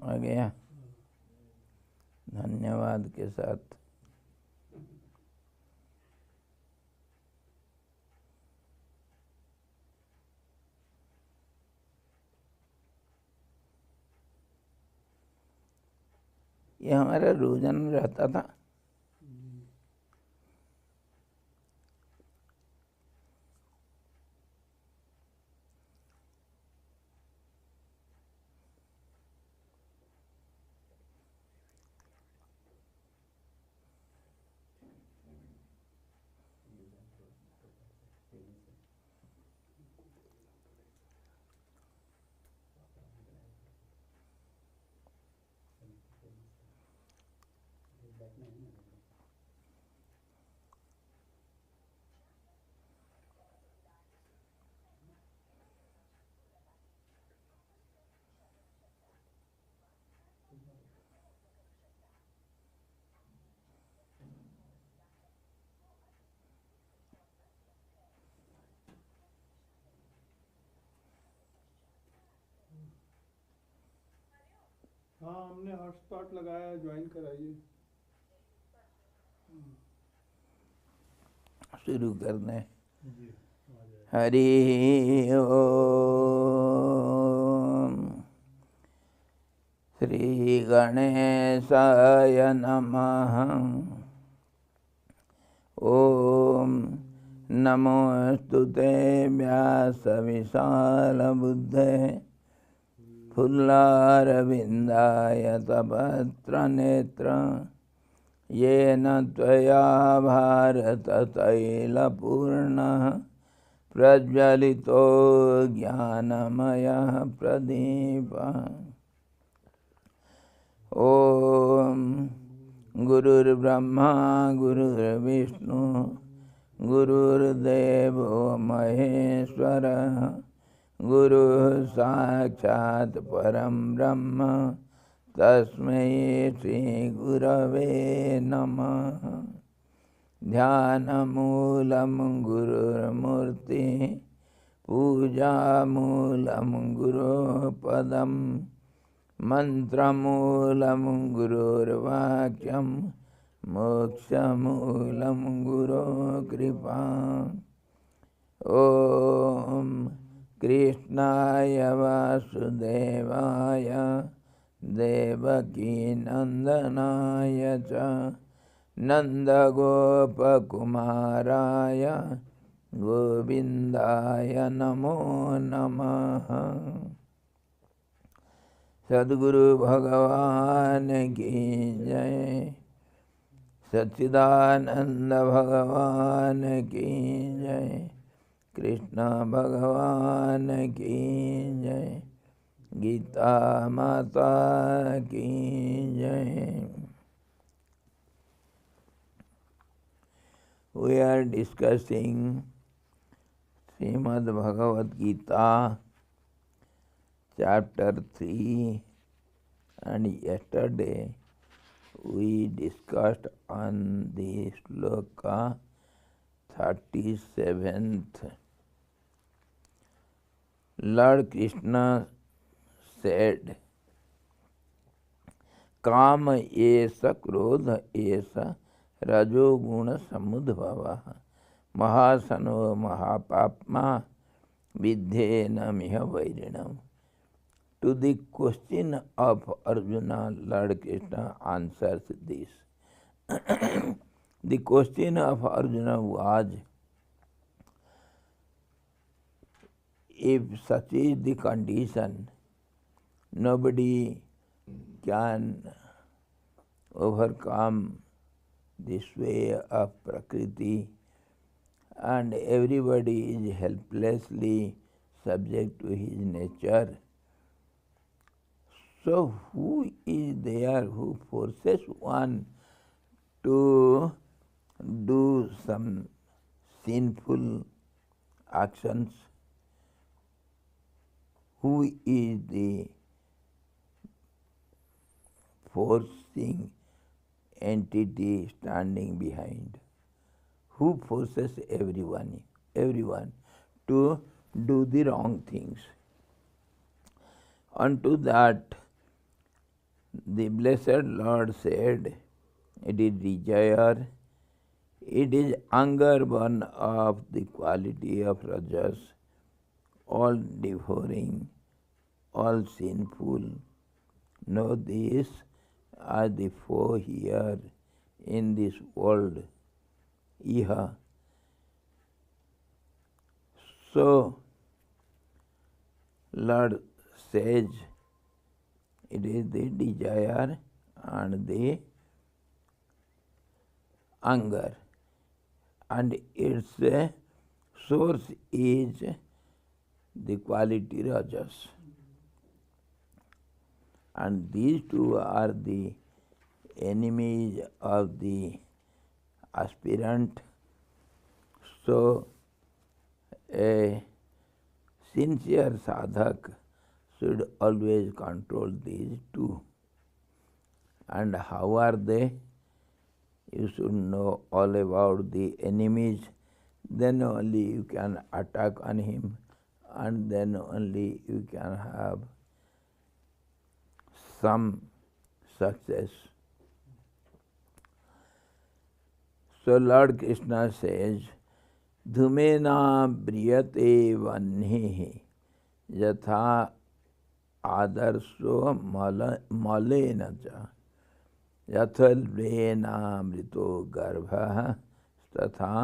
आ गया। धन्यवाद के साथ ये हमारा रोजाना रहता था। हाँ, हमने हॉटस्पॉट लगाया, ज्वाइन कराइए। शुरू करने। जी, हरि ओम। श्री गणेशाय नमः। ओम नमोस्तुते व्यासविशालबुद्धे फुल्लारविन्दाय तपत्रनेत्र येन त्वया भारततैलपूर्णः प्रज्वलितो ज्ञानमयः प्रदीपः। ओम गुरुर्ब्रह्मा गुरुर्विष्णु गुरुर्देवो महेश्वरः गुरुः साक्षात् परं ब्रह्म तस्मै श्री गुरवे नमः। ध्यानमूलं गुरुर्मूर्तिः पूजामूलं गुरोः पदम् मंत्रमूलं गुरुर्वाक्यं मोक्षमूलं गुरोः कृपा। ओम कृष्णाय वासुदेवाय देवकीनंदनाय च नन्दगोपकुमाराय गोविन्दाय नमो नमः। सद्गुरु भगवान की जय। सच्चिदानंद भगवान की जय। कृष्ण भगवान की जय। गीता माता की जय। We are discussing Srimad Bhagavad Gita chapter 3, and yesterday we discussed on the sloka 37th. Lord Krishna said, काम एष क्रोध एष रजोगुण समुद्भवः महासनो महापाप्मा विद्धेन मिह वैरिणम्. To the question of Arjuna, Lord Krishna answers this. The question of Arjuna was, if such is the condition, nobody can overcome the sway of Prakriti, and everybody is helplessly subject to his nature. So who is there who forces one to do some sinful actions? Who is the forcing entity standing behind? Who forces everyone to do the wrong things? Unto that the blessed Lord said, it is desire, it is anger born of the quality of rajas, all devouring, all sinful. Know this as the foe here in this world, iha. So, Lord says, it is the desire and the anger, and its source is the quality rajas. And these two are the enemies of the aspirant. So, a sincere sadhak should always control these two. And how are they? You should know all about the enemies, then only you can attack on him, and then only you can have some success. So Lord Krishna says, Dhumena briyate vannehi yatha आदर्शो मलेन च यथल्वेनामृतो गर्भः तथा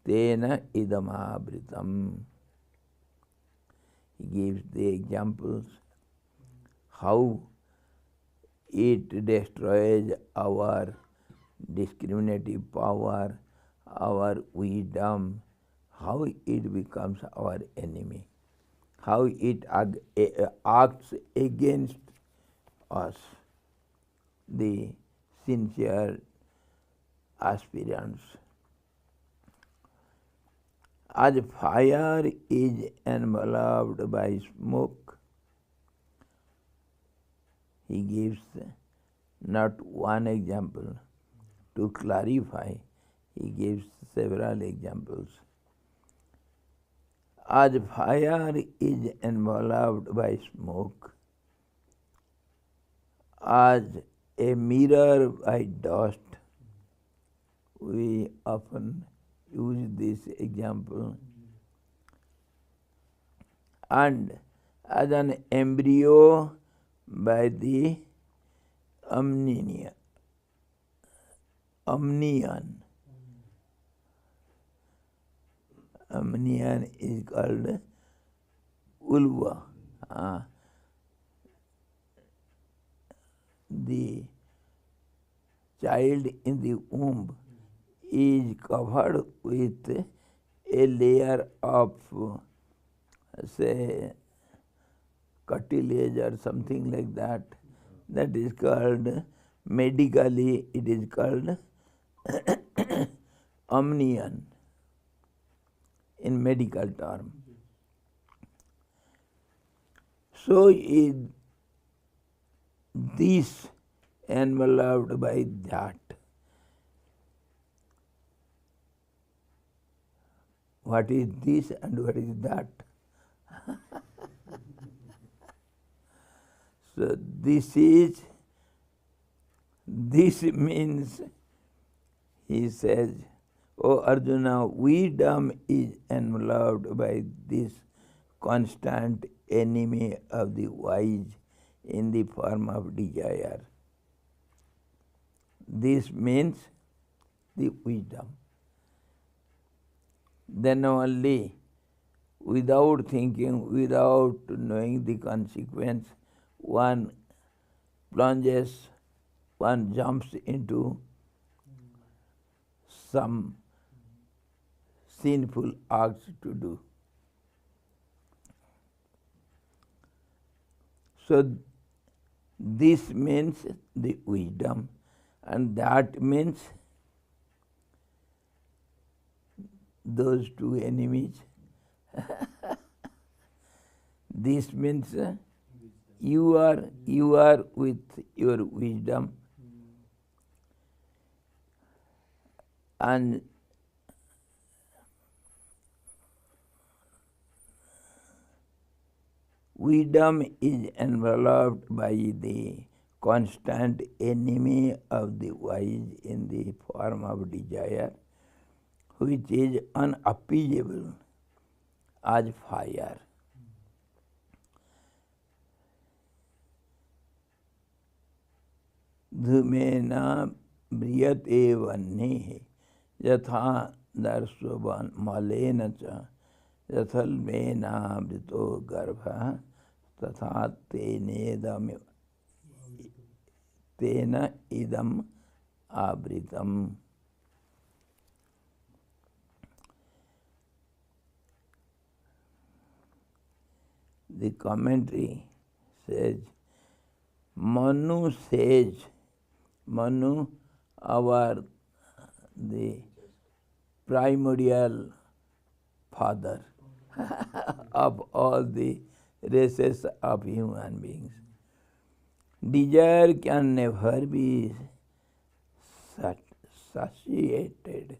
तेन idamavritam. He gives the examples how it destroys our discriminative power, our wisdom, how it becomes our enemy, how it acts against us, the sincere aspirants. As fire is enveloped by smoke, he gives not one example. To clarify, he gives several examples. As fire is enveloped by smoke, as a mirror by dust, we often use this example, and as an embryo by the omnion. Omnion is called ulva. The child in the womb is covered with a layer of, say, cartilage or something like that. That is called, medically it is called omnion in medical term. So is this enveloped by that. What is this and what is that? So this means, he says, O Arjuna, wisdom is enveloped by this constant enemy of the wise in the form of desire. This means the wisdom. Then only, without thinking, without knowing the consequence, one plunges, one jumps into some sinful acts to do. So this means the wisdom, and that means those two enemies. This means you are with your wisdom, and wisdom is enveloped by the constant enemy of the wise in the form of desire, which is unappeasable as fire. Dhumena briyate vannehe yatha darsovan malena cha yathalmena brito garbha tatha tena idam abritam. The commentary says, Manu says, Manu, the primordial father of all the races of human beings. Desire can never be satiated.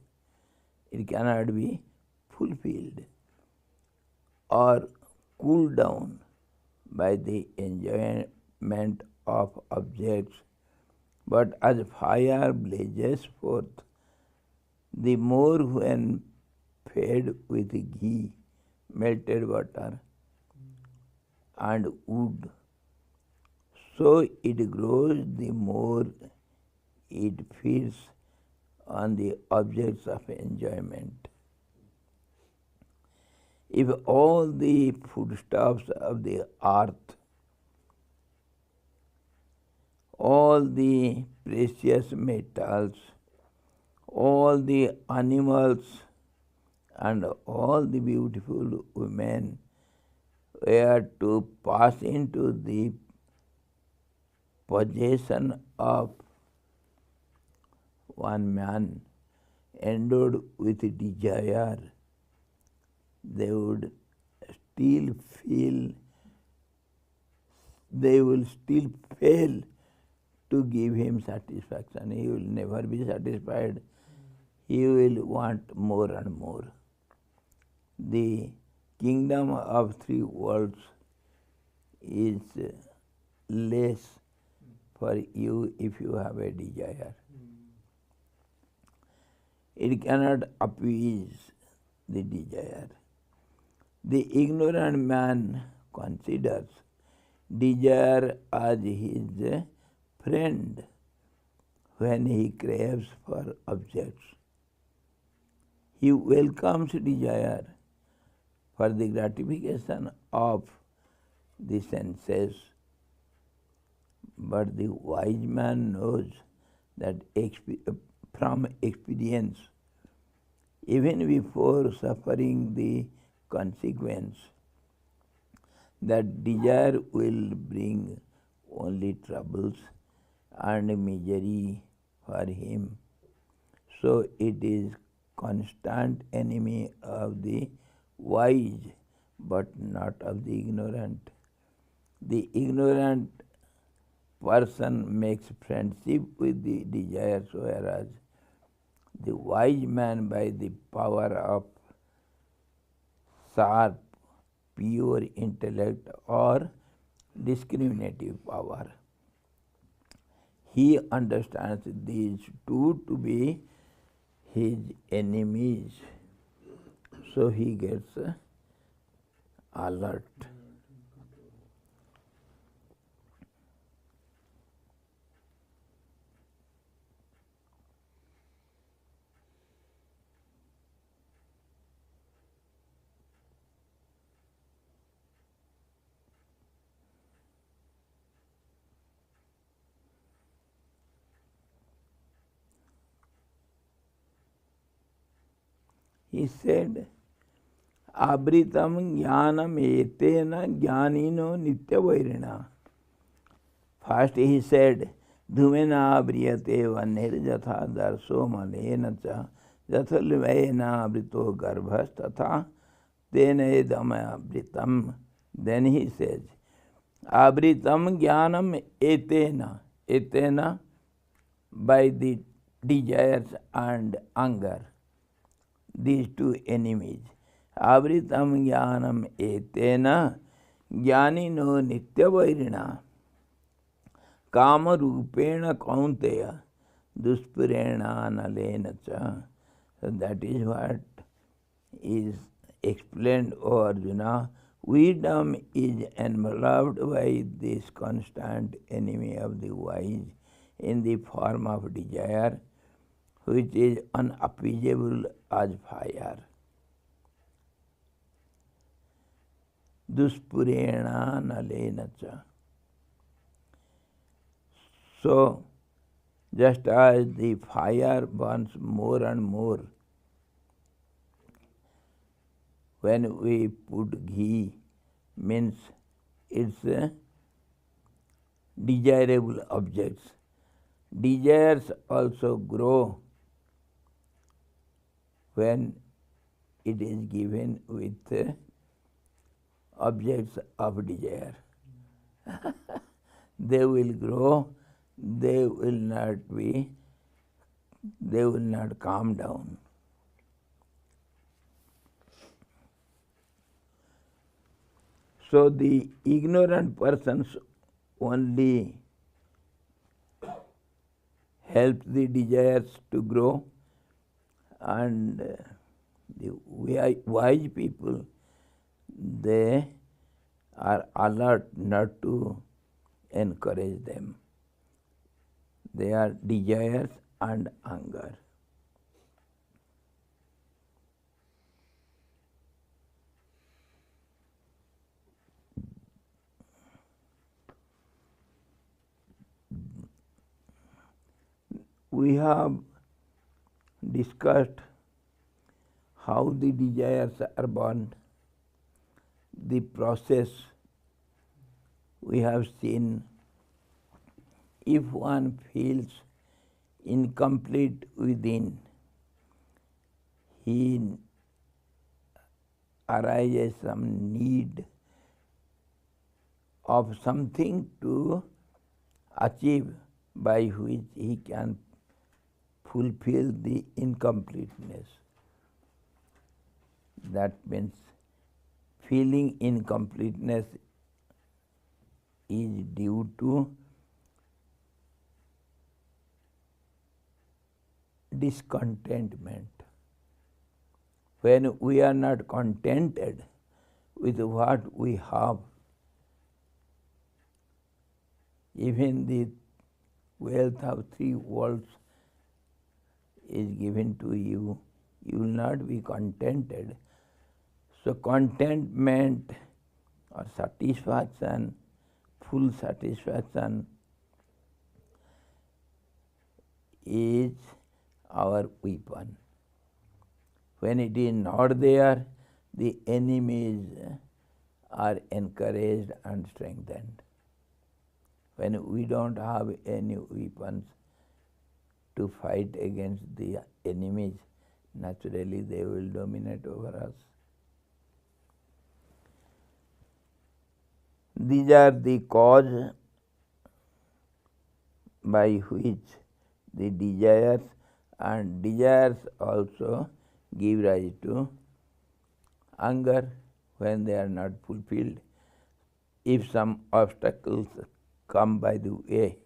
It cannot be fulfilled or cooled down by the enjoyment of objects, but as fire blazes forth, the more when fed with ghee, melted butter, and wood, So it grows the more it feeds on the objects of enjoyment. If all the foodstuffs of the earth, all the precious metals, all the animals and all the beautiful women were to pass into the possession of one man endowed with desire, they would still feel, they will still fail to give him satisfaction. He will never be satisfied. He will want more and more. The kingdom of three worlds is less for you if you have a desire. It cannot appease the desire. The ignorant man considers desire as his friend when he craves for objects. He welcomes desire for the gratification of the senses. But the wise man knows that from experience, even before suffering the consequence, that desire will bring only troubles and misery for him. So it is constant enemy of the wise, but not of the ignorant. The ignorant person makes friendship with the desires, whereas the wise man, by the power of sharp, pure intellect or discriminative power, he understands these two to be his enemies. So he gets alert. He said, Abritam jnanam etena jnanino nityavairina. First he said, Dhumena abriyate vanir jatha darso malena cha jathulvena abrito garbhas tatha tena edama abritam. Then he says, Abritam jnanam etena by the desires and anger. These two enemies. Avritam jnanam etena jnanino nityavairina kama rupena kaunteya duspurena nalena cha. So that is what is explained, O Arjuna. Wisdom is enveloped by this constant enemy of the wise in the form of desire, which is unappeasable as fire. Duspurena nalena cha. So, just as the fire burns more and more, when we put ghee, means it's desirable objects. Desires also grow when it is given with objects of desire. They will grow, they will not calm down. So the ignorant persons only help the desires to grow, and the wise people, they are alert not to encourage them. They are desires and anger. We have discussed how the desires are born, the process. We have seen if one feels incomplete within, he arises some need of something to achieve by which he can fulfill the incompleteness. That means feeling incompleteness is due to discontentment. When we are not contented with what we have, even the wealth of 3 worlds is given to you, you will not be contented. So contentment or satisfaction, full satisfaction is our weapon. When it is not there, the enemies are encouraged and strengthened. When we don't have any weapons to fight against the enemies, naturally they will dominate over us. These are the cause by which the desires, and desires also give rise to anger when they are not fulfilled. If some obstacles come by the way,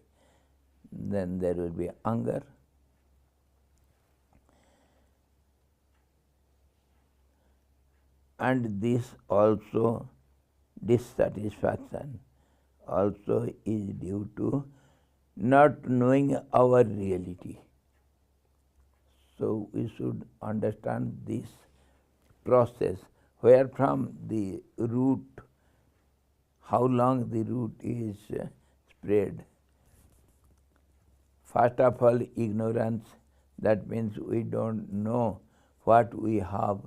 then there will be anger. And this also, dissatisfaction also is due to not knowing our reality. So we should understand this process, where from the root, how long the root is spread. First of all, ignorance. That means we don't know what we have,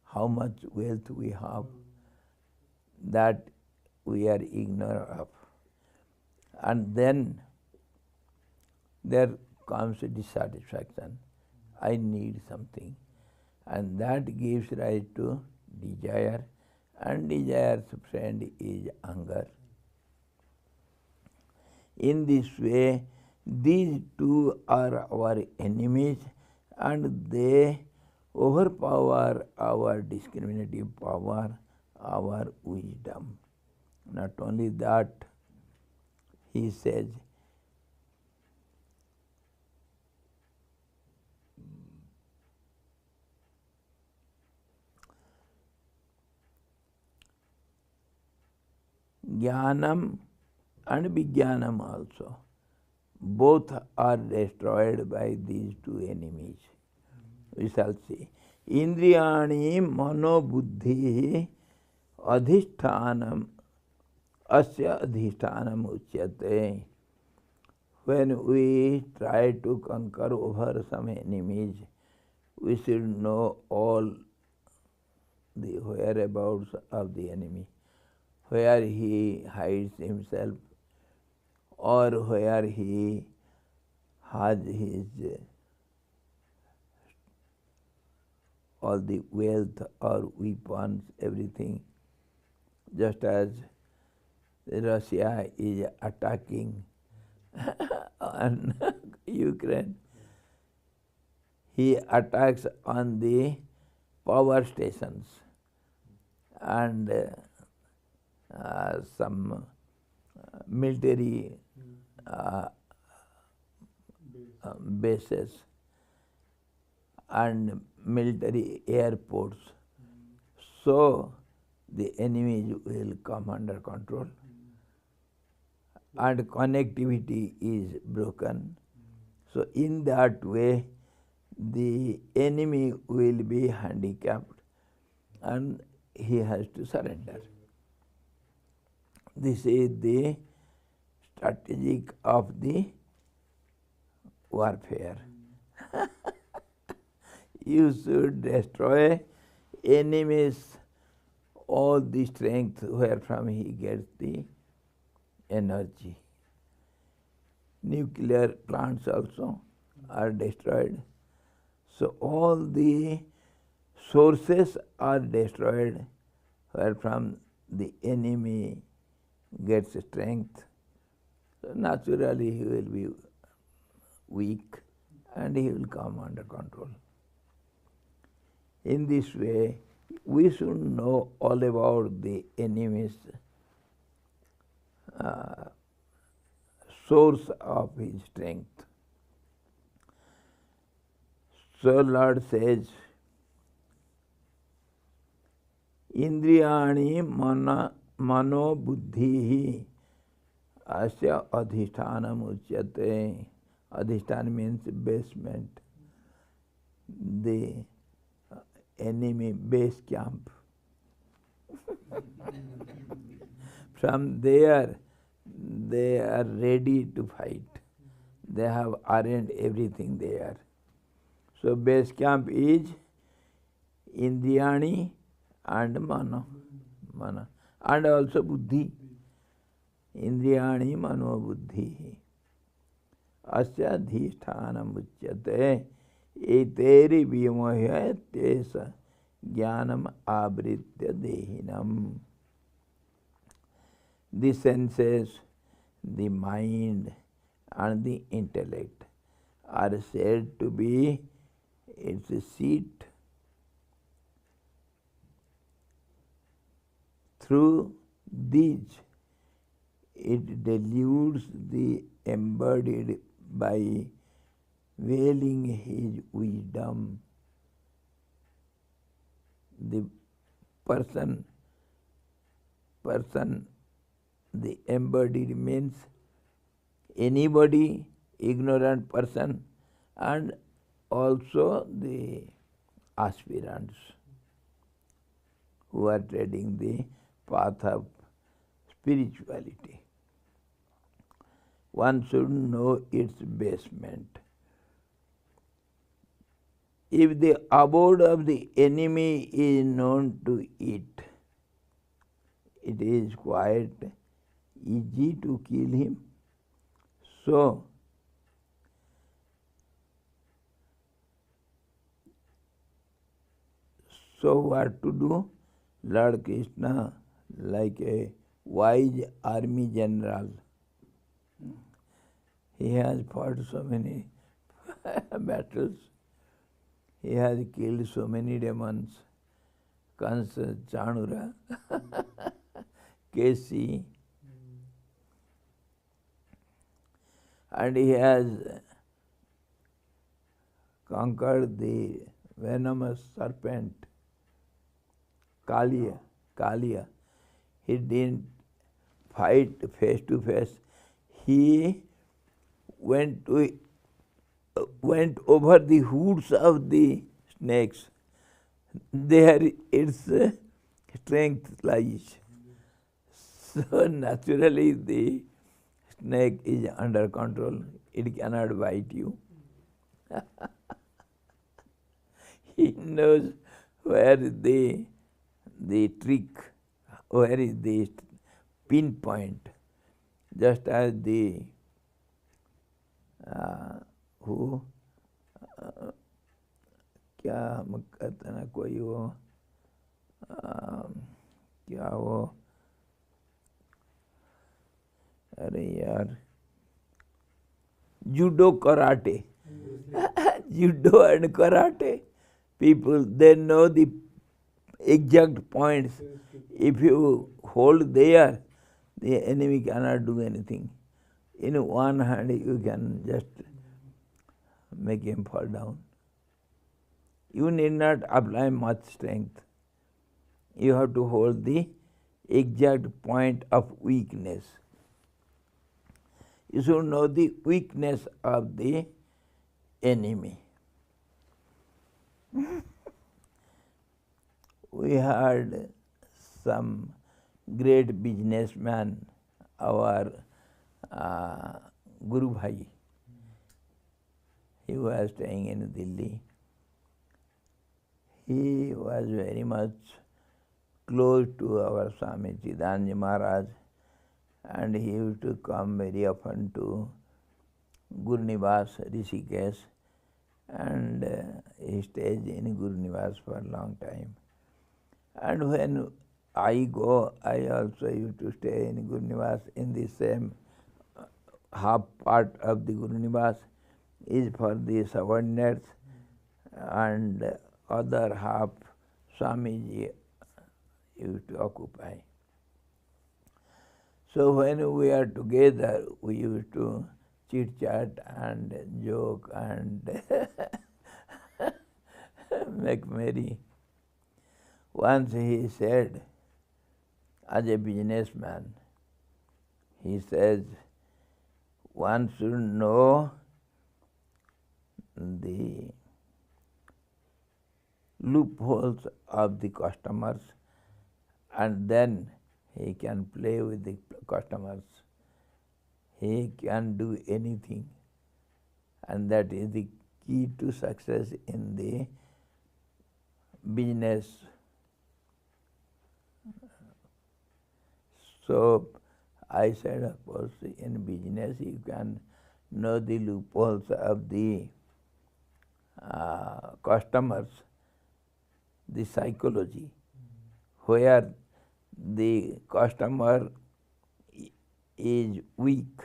how much wealth we have, that we are ignorant of. And then there comes dissatisfaction. I need something. And that gives rise to desire. And desire's friend is anger. In this way, these two are our enemies, and they overpower our discriminative power, our wisdom. Not only that, he says, Jnanam and Vijnanam also, both are destroyed by these two enemies. We shall see. Indriyani mano buddhi adhishtanam asya adhishtanam uchyate. When we try to conquer over some enemies, we should know all the whereabouts of the enemy, where he hides himself, or where he has his all the wealth or weapons, everything. Just as Russia is attacking on Ukraine, he attacks on the power stations and some military bases and military airports. So the enemy will come under control and connectivity is broken. So in that way, the enemy will be handicapped and he has to surrender. This is the strategic of the warfare. You should destroy enemies all the strength wherefrom he gets the energy. Nuclear plants also are destroyed. So all the sources are destroyed wherefrom the enemy gets strength. So naturally he will be weak and he will come under control. In this way, we should know all about the enemy's source of his strength. So Lord says, Indriyani mano buddhi asya adhishthana uchyate. Adhishthana means basement. The enemy base camp. From there, they are ready to fight. They have arranged everything there. So base camp is Indriyani and mana, and also buddhi. Indriyani mano buddhi asya adhishthana uchyate. Eteri vimohya tesa jnanam abritya dehinam. The senses, the mind and the intellect are said to be its seat. Through these, it deludes the embodied by veiling his wisdom. The person, the embodied means anybody, ignorant person, and also the aspirants who are treading the path of spirituality. One should know its basement. If the abode of the enemy is known to it, it is quite easy to kill him. So, what to do? Lord Krishna, like a wise army general, he has fought so many battles. He has killed so many demons. Kansa, Chanura, Kesi, and he has conquered the venomous serpent, Kaliya. He didn't fight face to face. He went over the hoods of the snakes. There its strength lies. So naturally the snake is under control. It cannot bite you. He knows where is the trick, where is the pinpoint. Just as the क्या हम कहते ना कोई वो क्या वो अरे यार judo karate. Judo and karate people, they know the exact points. If you hold there, the enemy cannot do anything. In one hand you can just make him fall down. You need not apply much strength. You have to hold the exact point of weakness. You should know the weakness of the enemy. We had some great businessman, our Guru Bhai. He was staying in Delhi. He was very much close to our Swami Chidanand Maharaj, and he used to come very often to Guru Nivas, Rishikesh, and he stayed in Guru Nivas for a long time. And when I go, I also used to stay in Guru Nivas in the same half part of the Guru Nivas is for the subordinates, and other half Swamiji used to occupy. So when we are together, we used to chit-chat and joke and make merry. Once he said, as a businessman, he says, one should know the loopholes of the customers, and then he can play with the customers. He can do anything, and that is the key to success in the business. So I said, of course, in business you can know the loopholes of the customers, the psychology, where the customer is weak.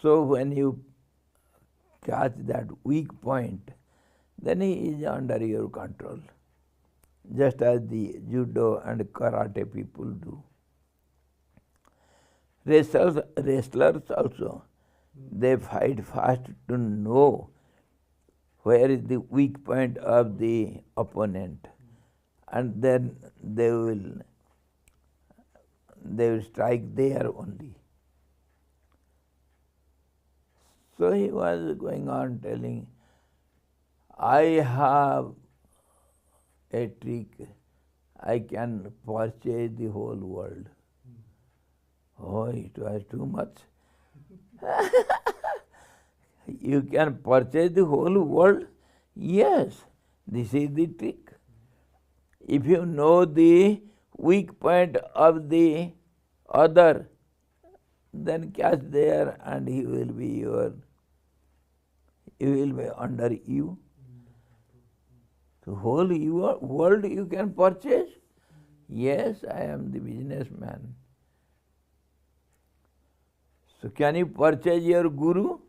So when you catch that weak point, then he is under your control, just as the judo and karate people do. Wrestlers also, they fight fast to know where is the weak point of the opponent, and then they will strike there only. So he was going on telling, I have a trick, I can purchase the whole world. Oh, it was too much. You can purchase the whole world? Yes, this is the trick. If you know the weak point of the other, then catch there and he will be under you. The whole world you can purchase? Yes, I am the businessman. So can you purchase your guru?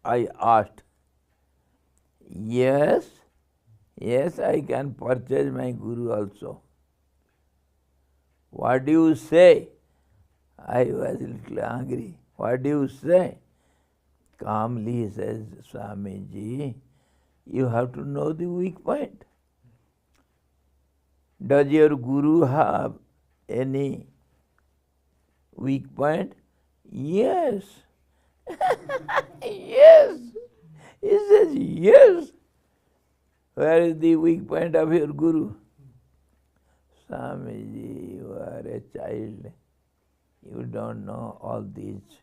I asked. Yes, I can purchase my guru also. What do you say? I was a little angry. What do you say? Calmly says, Swamiji, you have to know the weak point. Does your guru have any weak point? Yes. Yes. He says, yes. Where is the weak point of your guru? Swamiji, you are a child. You don't know all these.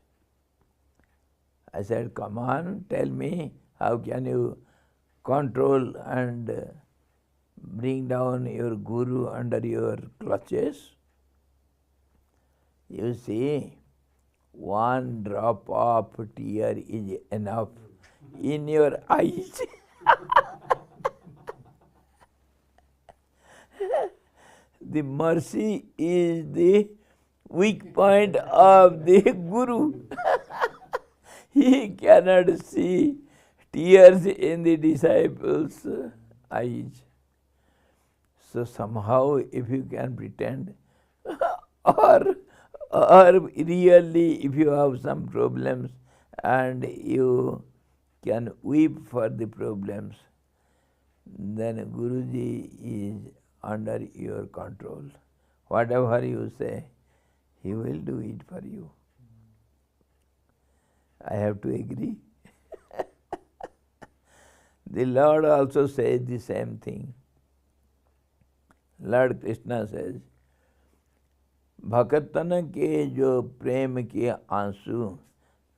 I said, come on, tell me, how can you control and bring down your guru under your clutches? You see, one drop of tear is enough in your eyes. The mercy is the weak point of the guru. He cannot see tears in the disciples' eyes. So somehow if you can pretend or really if you have some problems and you can weep for the problems, then Guruji is under your control. Whatever you say, he will do it for you. I have to agree. The Lord also says the same thing. Lord Krishna says, भक्तन के जो प्रेम के आंसू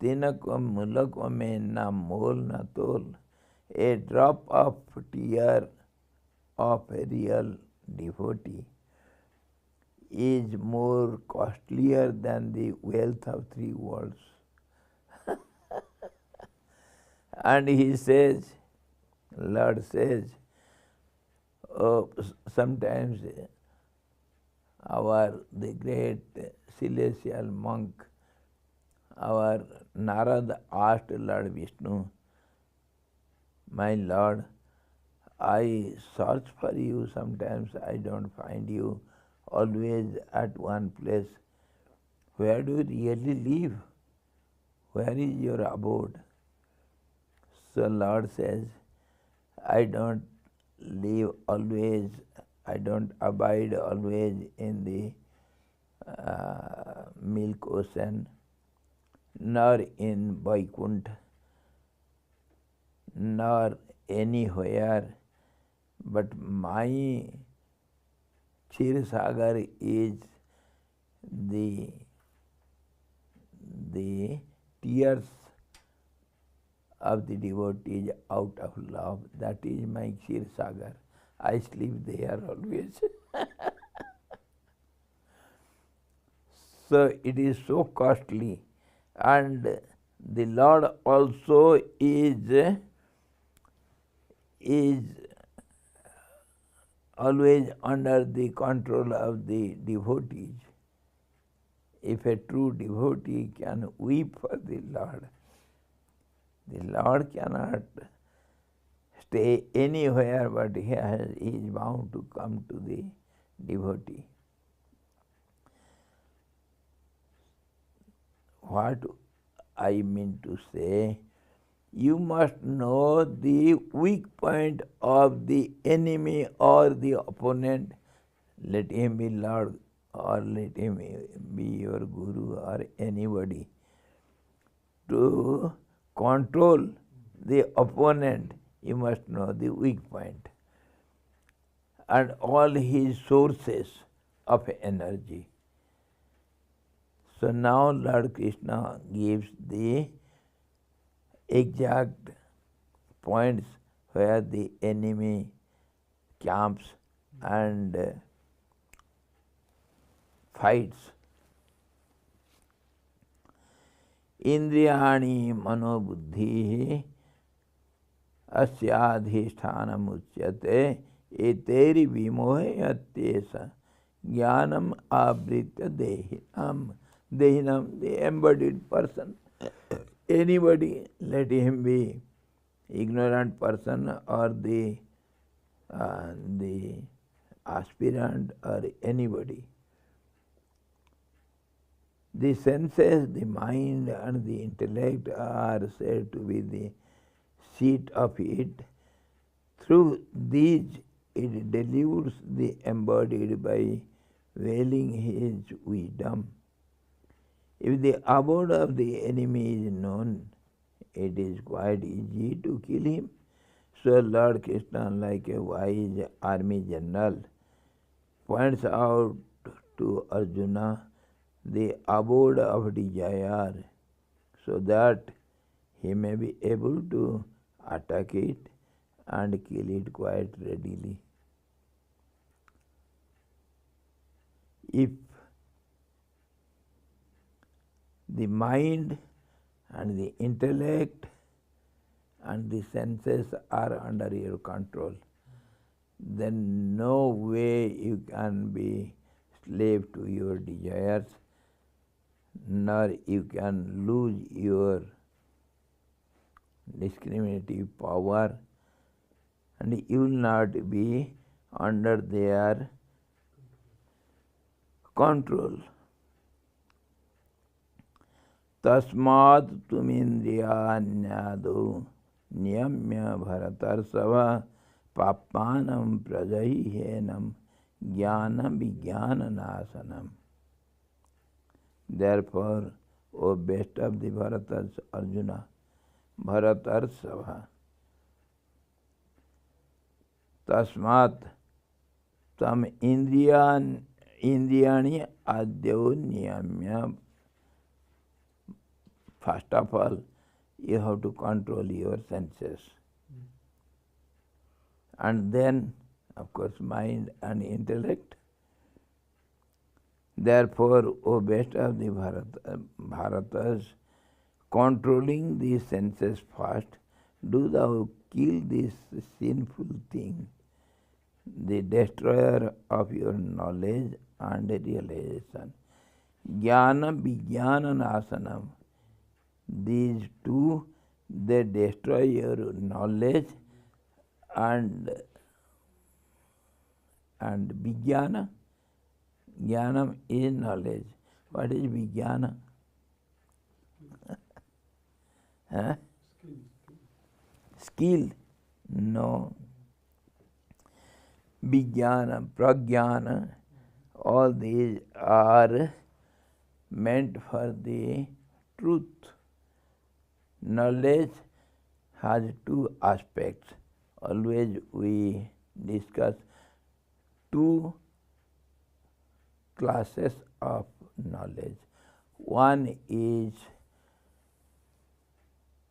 तिनक मुलक में न मोल न तोल, a drop of tear of a real devotee is more costlier than the wealth of 3 worlds. And he says, Lord says, oh, sometimes the great celestial monk, our Narad asked Lord Vishnu, my Lord, I search for you, sometimes I don't find you, always at one place. Where do you really live? Where is your abode? So Lord says, I don't live always, I don't abide always in the milk ocean, nor in Vaikuntha, nor anywhere, but my Kshir Sagar is the tears of the devotees out of love. That is my Kshir Sagar. I sleep there always. So it is so costly. And the Lord also is always under the control of the devotees. If a true devotee can weep for the Lord cannot stay anywhere, but he is bound to come to the devotee. What I mean to say, you must know the weak point of the enemy or the opponent. Let him be Lord or let him be your Guru or anybody. To control the opponent, you must know the weak point and all his sources of energy. So now Lord Krishna gives the exact points where the enemy camps and fights. Indriyani manobuddhi asyadhishthana muchyate eteri vimohayatyesa jnanam abritya dehinam. Dehinam, the embodied person. Anybody, let him be ignorant person or the aspirant or anybody. The senses, the mind and the intellect are said to be the seat of it. Through these it deludes the embodied by veiling his wisdom. If the abode of the enemy is known, it is quite easy to kill him. So Lord Krishna, like a wise army general, points out to Arjuna the abode of desire so that he may be able to attack it and kill it quite readily. If the mind and the intellect and the senses are under your control, then no way you can be slave to your desires, nor you can lose your discriminative power, and you will not be under their control. तस्मात् तुमिन्द्रियाण्यादौ नियम्य भरतर्षभ papanam prajahihenam jnanam vijnananasanam. Therefore, O best of the Bharatas, Arjuna, Bharatarshava, tasmat tam indriyani adyo niyamya. First of all, you have to control your senses. And then, of course, mind and intellect. Therefore, O best of the Bharatas, controlling these senses first, do thou kill this sinful thing, the destroyer of your knowledge and realization. Jnana vijnana nasanam. These two, they destroy your knowledge and vijnana. Jnanam is knowledge. What is vijnana? Huh? Skill? No. Vijnana, pragyana, all these are meant for the truth. Knowledge has two aspects. Always we discuss two classes of knowledge. One is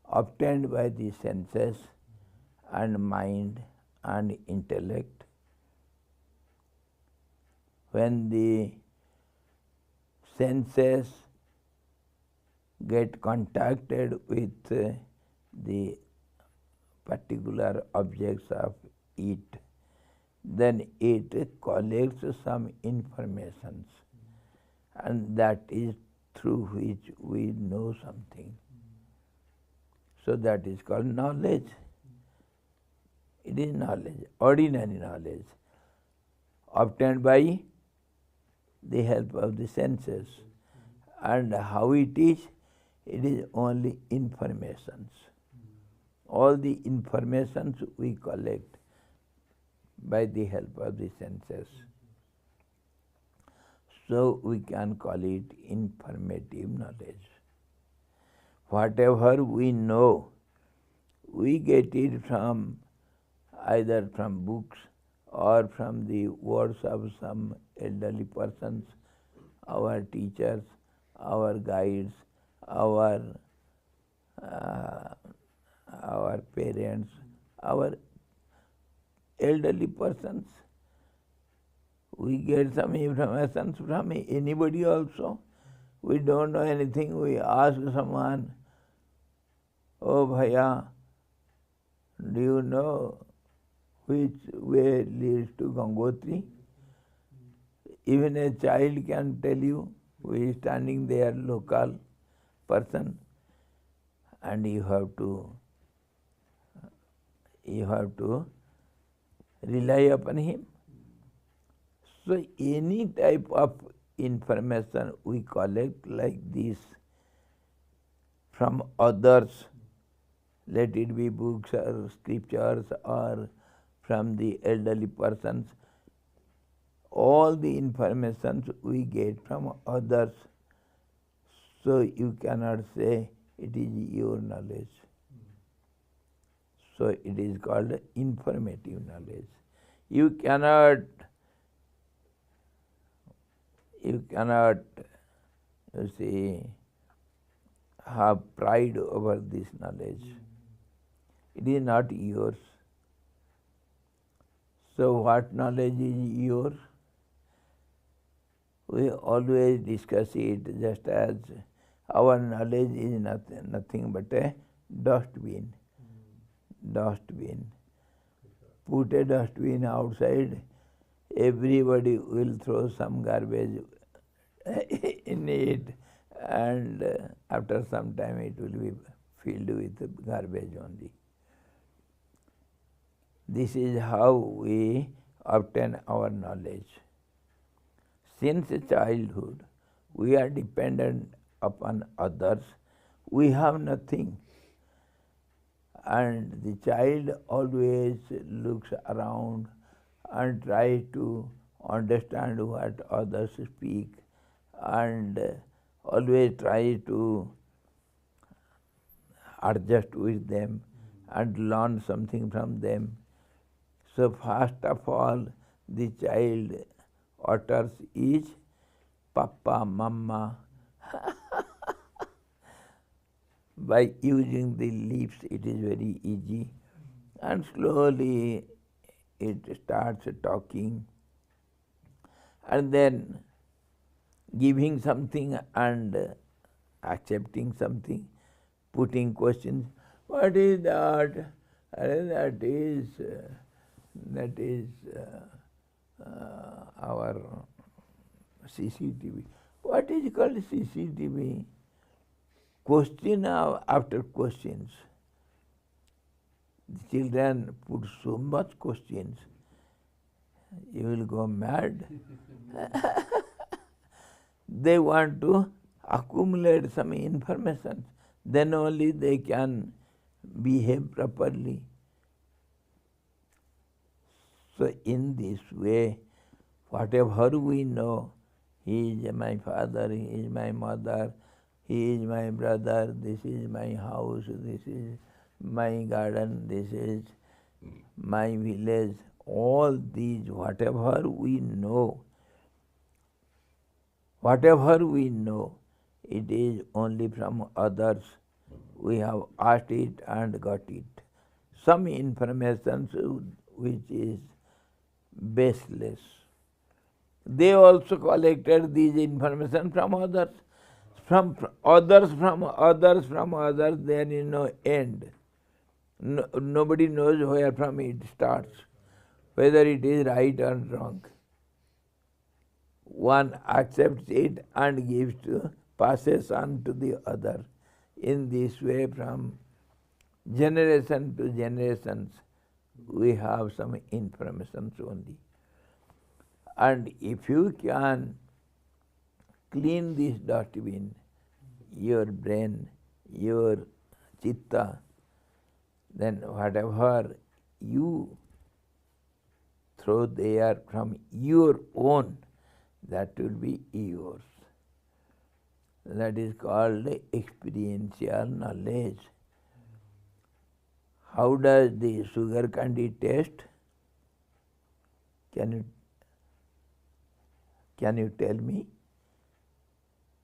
obtained by the senses and mind and intellect. When the senses get contacted with the particular objects of it, then it collects some informations, and that is through which we know something. So that is called knowledge. It is knowledge, ordinary knowledge, obtained by the help of the senses. And how it is only informations. All the informations we collect by the help of the senses. So we can call it informative knowledge. Whatever we know, we get it from either from books or from the words of some elderly persons, our teachers, our guides, our parents, our elderly persons. We get some information from anybody also. We don't know anything. We ask someone, "Oh bhaiya, do you know which way leads to Gangotri?" Even a child can tell you, who is standing there, local person, and you have to rely upon him. So any type of information we collect like this from others, let it be books or scriptures or from the elderly persons, all the information we get from others. So you cannot say it is your knowledge. So it is called informative knowledge. You cannot, you see, have pride over this knowledge. It is not yours. So what knowledge is yours? We always discuss it just as our knowledge is nothing but a dustbin. Dustbin. Put a dustbin outside, everybody will throw some garbage in it, and after some time it will be filled with garbage only. This is how we obtain our knowledge. Since childhood, we are dependent upon others. We have nothing. and the child always looks around and tries to understand what others speak, and always tries to adjust with them and learn something from them. So first of all, the child utters is Papa, Mama. By using the lips, it is very easy, and slowly it starts talking, and then giving something and accepting something, putting questions. What is that? That is our CCTV. What is called CCTV? Question after questions. The children put so much questions, you will go mad. They want to accumulate some information, then only they can behave properly. So in this way, whatever we know, he is my father, he is my mother, he is my brother, this is my house, this is my garden, this is my village, all these, whatever we know, it is only from others. We have asked it and got it. Some information which is baseless. They also collected these information from others. From others, there is no end. Nobody knows where from it starts, whether it is right or wrong. One accepts it and passes on to the other. In this way, from generation to generations, we have some information only. And if you can clean this dustbin, your brain, your chitta, then whatever you throw there from your own, that will be yours. That is called experiential knowledge. How does the sugar candy taste? Can you tell me?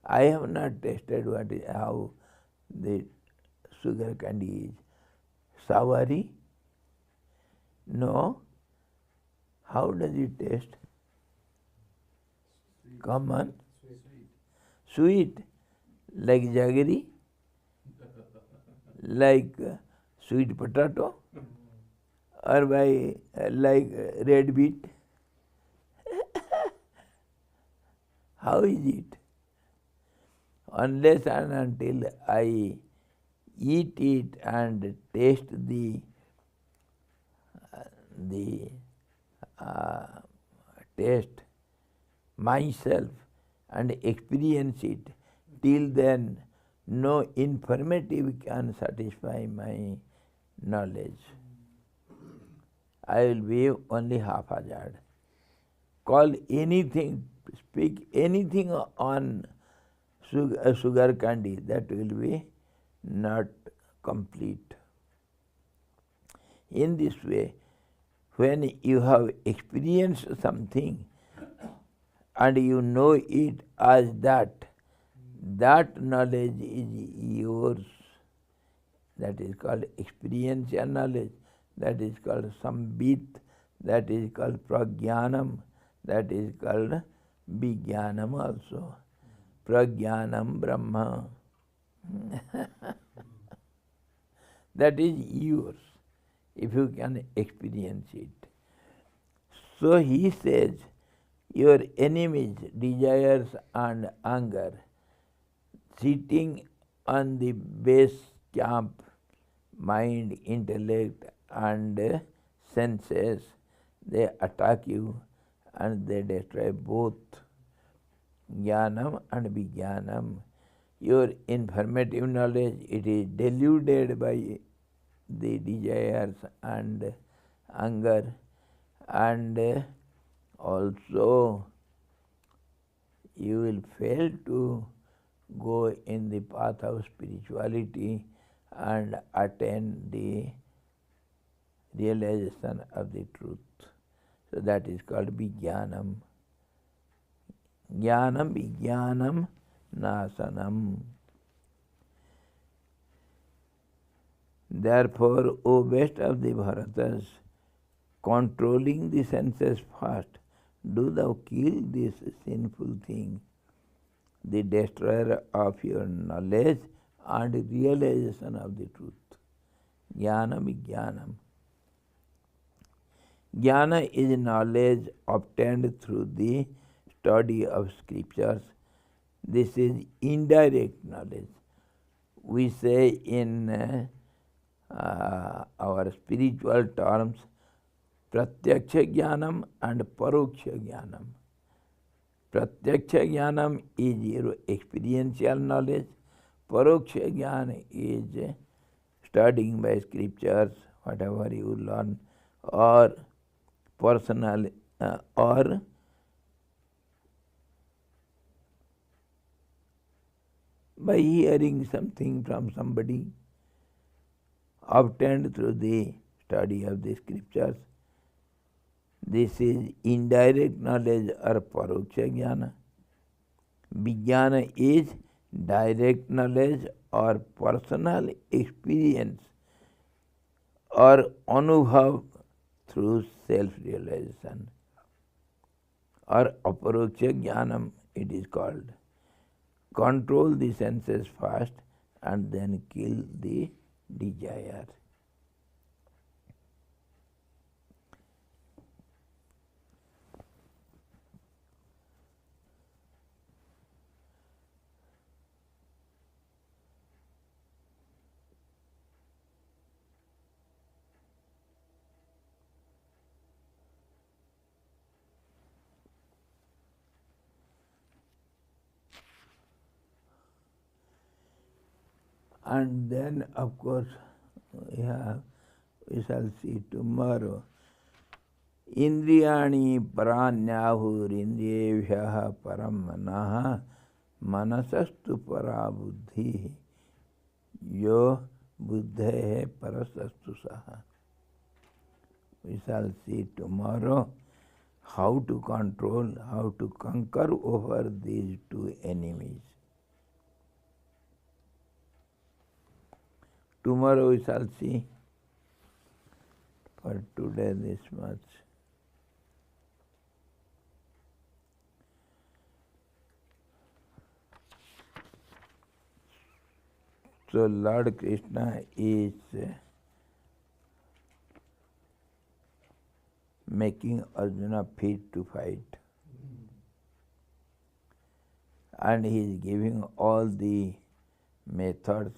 I have not tasted how the sugar candy is. Soury? No. How does it taste? Come on. Sweet. Like jaggery? Like sweet potato? Or like red beet? How is it? Unless and until I eat it and taste the taste myself and experience it, till then no informative can satisfy my knowledge. I will be only haphazard. Call anything, speak anything on sugar candy, that will be not complete. In this way, when you have experienced something and you know it as that knowledge is yours. That is called experiential knowledge. That is called sambit. That is called prajnanam. That is called vijnanam also. Prajnanam Brahma. That is yours, if you can experience it. So he says, your enemies, desires and anger, sitting on the base camp, mind, intellect and senses, they attack you and they destroy both jnanam and vijnanam. Your informative knowledge, it is deluded by the desires and anger, and also you will fail to go in the path of spirituality and attain the realization of the truth. So that is called Vijnanam. Jnanam Vijnanam Nasanam. Therefore, O best of the Bharatas, controlling the senses first, do thou kill this sinful thing, the destroyer of your knowledge and realization of the truth. Jnana Vijnanam. Jnana is knowledge obtained through the study of scriptures. This is indirect knowledge. We say in our spiritual terms, Pratyaksha Jnanam and Paroksha Jnanam. Pratyaksha Jnanam is your experiential knowledge. Paroksha Jnana is studying by scriptures, whatever you learn, or personal, or by hearing something from somebody, obtained through the study of the scriptures. This is indirect knowledge or paroksha jnana. Vijnana is direct knowledge or personal experience or anubhav through self-realization. Or aparoksha jnanam it is called. Control the senses first and then kill the desire. And then, of course, we shall see tomorrow. Indriyani paranyahur indriyebhyah param manaha manasastu para buddhi yo buddhehe parasastu saha. We shall see tomorrow how to control, how to conquer over these two enemies. Tomorrow we shall see. For today this much. So Lord Krishna is making Arjuna fit to fight. And he is giving all the methods,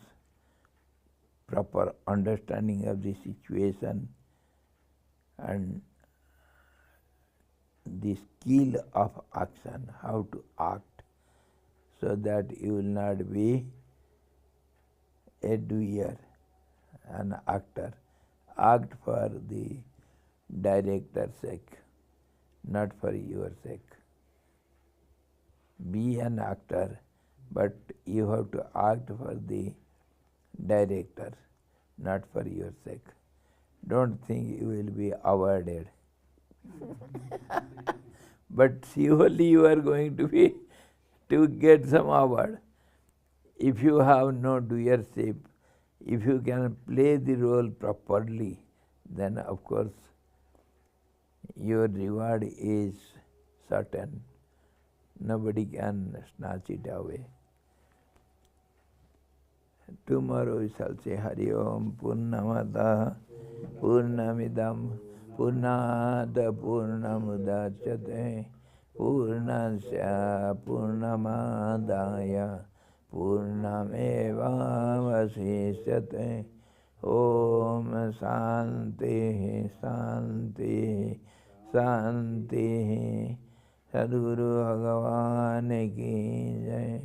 proper understanding of the situation, and the skill of action, how to act, so that you will not be a doer, an actor. Act for the director's sake, not for your sake. Be an actor, but you have to act for the director, not for your sake. Don't think you will be awarded. But surely you are going to get some award. If you have no doership, if you can play the role properly, then of course your reward is certain. Nobody can snatch it away. Tomorrow we shall say Hari Om Purnamada Purnamidam Purnada Purnamudachyate Purnasya Purnamadaya Purnameva Vasishyate Om Shanti Shanti Shanti Sadguru Bhagavan ki jai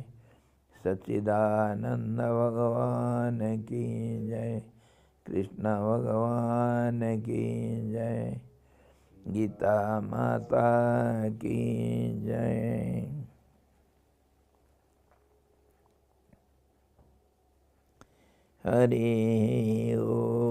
Satchidananda Bhagavan ki jai Krishna भगवान की जय। गीता माता की जय। हरि ओम।